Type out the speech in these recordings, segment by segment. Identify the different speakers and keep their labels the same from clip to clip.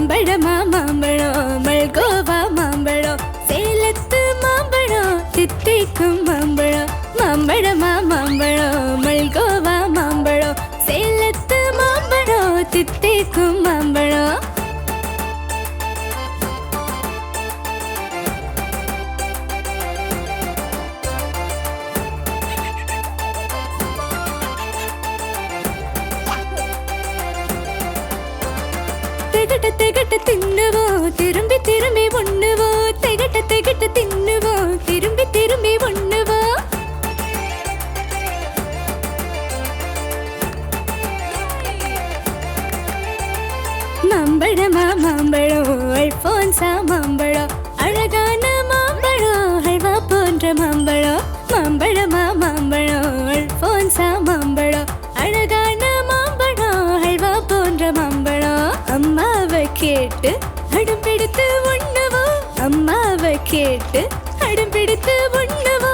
Speaker 1: மாம்பழமா மாம்பழம் மல்கோவா மாம்பழம் சேலத்து மாம்பழம் தித்திக்கும் மாம்பழம் மாம்பழமா மாம்பழம் மல்கோவா மாம்பழம் சேலத்து மாம்பழம் தித்திக்கும் மாம்பழம் திகட்ட திகட்ட தின்னுவோம் திரும்பி திரும்பி உண்ணுவோம் திகட்ட திகட்ட தின்னுவோம் திரும்பி திரும்பி உண்ணுவோம் மாம்பழமா மாம்பழம் அல்போன்சா மாம்பழம் அழகான மாம்பழம் ஹல்வா போன்ற மாம்பழம் மாம்பழமா மாம்பழம் அல்போன்சா மாம்பழம் அழகான மாம்பழம் ஹல்வா போன்ற மாம்பழம் அம்மாவை கேட்டு அடம் பிடித்து உண்ணுவோம் அம்மாவை கேட்டு அடம் பிடித்து உண்ணுவோம்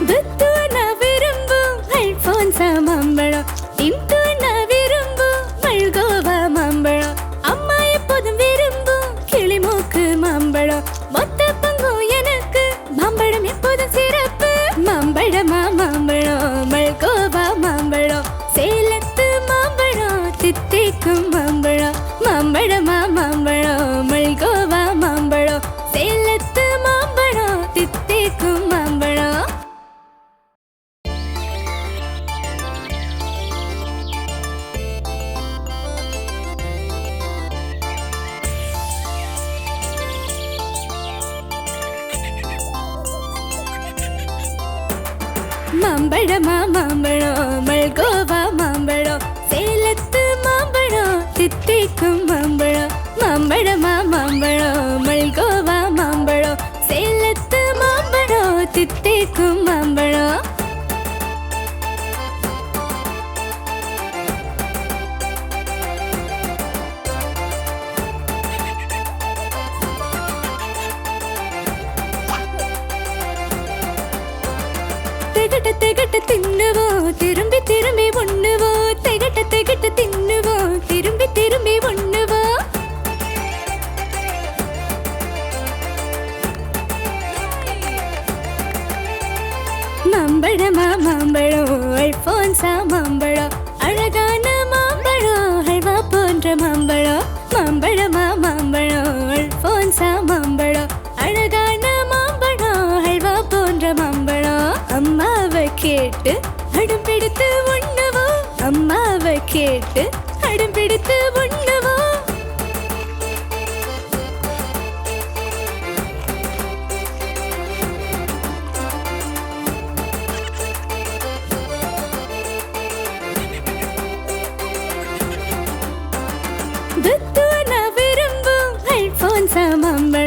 Speaker 1: துத்துனா விரும்பும் அல்போன்சா மாம்பழம் இந்துனா விரும்பும் மல்கோவா மாம்பழம் அம்மா எப்போதும் விரும்பும் கிளிமூக்கு மாம்பழம் மொத்த பங்கும் எனக்கு மாம்பழம் எப்போதும் சிறப்பு மாம்பழமா மாம்பழம் மல்கோவா மாம்பழம் சேலத்து மாம்பழம் தித்திக்கும் மாம்பழம் மாம்பழமா மாம்பழம் மல்கோவா மாம்பழம் சேலத்து மாம்பழம் தித்திக்கும் மாம்பழம் மாம்பழமா மாம்பழம் மல்கோவா மாம்பழம் சேலத்து மாம்பழம் தித்திக்கும் மாம்பழம் மாம்பழமா மாம்பழம் மல்கோவா மாம்பழம் சேலத்து மாம்பழம் தித்திக்கும் மாம்பழம் திகட்ட திகட்ட தின்னுவோம் திரும்பி திரும்பி உண்ணுவோம் திகட்ட திகட்ட தின்னுவோம் திரும்பி திரும்பி உண்ணுவோம் மாம்பழமா மாம்பழம் அல்போன்சா மாம்பழம் அழகான மாம்பழம் ஹல்வா போன்ற மாம்பழம் மாம்பழமா மாம்பழம் அல்போன்சா மாம்பழம் அழகான மாம்பழம் ஹல்வா போன்ற மாம்பழம் அம்மாவை கேட்டு அடம் பிடித்து உண்ணுவோம் அம்மாவை கேட்டு அடம் பிடித்து உண்ணுவோம் துத்துனா விரும்பும் அல்போன்சா மாம்பழம்